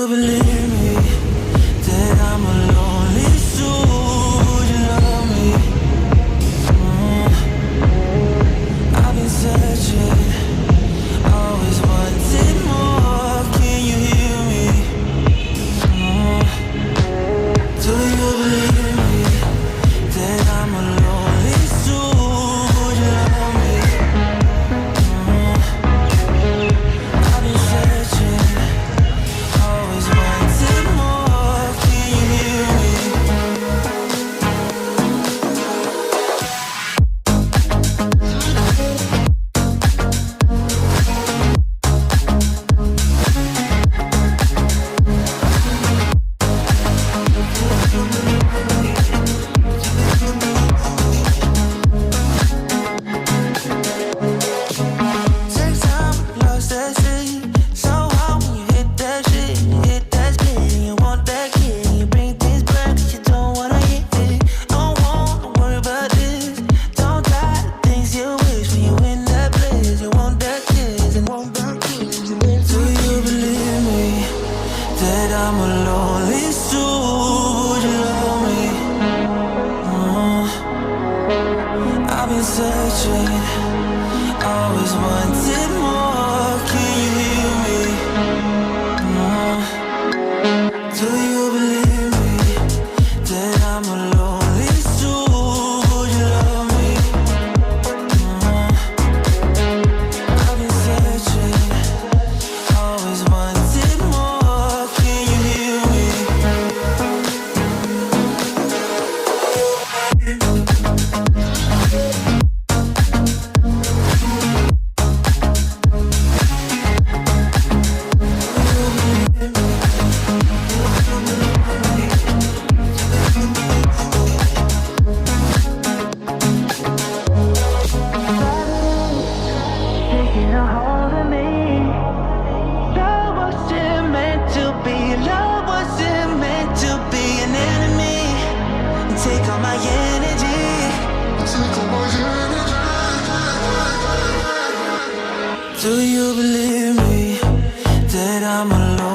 you believe me that I'm a lonely soul? Would you love me? I've been searching, always wanted more. Can you hear me? Do you believe me that I'm a lonely soul? Would you love me? I've been searching, always wanted more. Can you hear me? Take time, lost that shit. So hard when you hit that shit. Hit that spin, you want that kid. You bring things back, but you don't wanna hit it. Don't wanna worry about this. Don't try the things you wish when you in that place. You want that kiss and want that kiss. Do you believe me that I'm a lonely soul? Would you love me? I've been searching, always wanted more. Can you hear me? Do you believe me that I'm a lonely soul? Would you love me? I've been searching, always wanted more. Can you hear me? Taking a hold of me. Love wasn't meant to be. Love wasn't meant to be an enemy. And take all my energy. Do you believe me that I'm alone?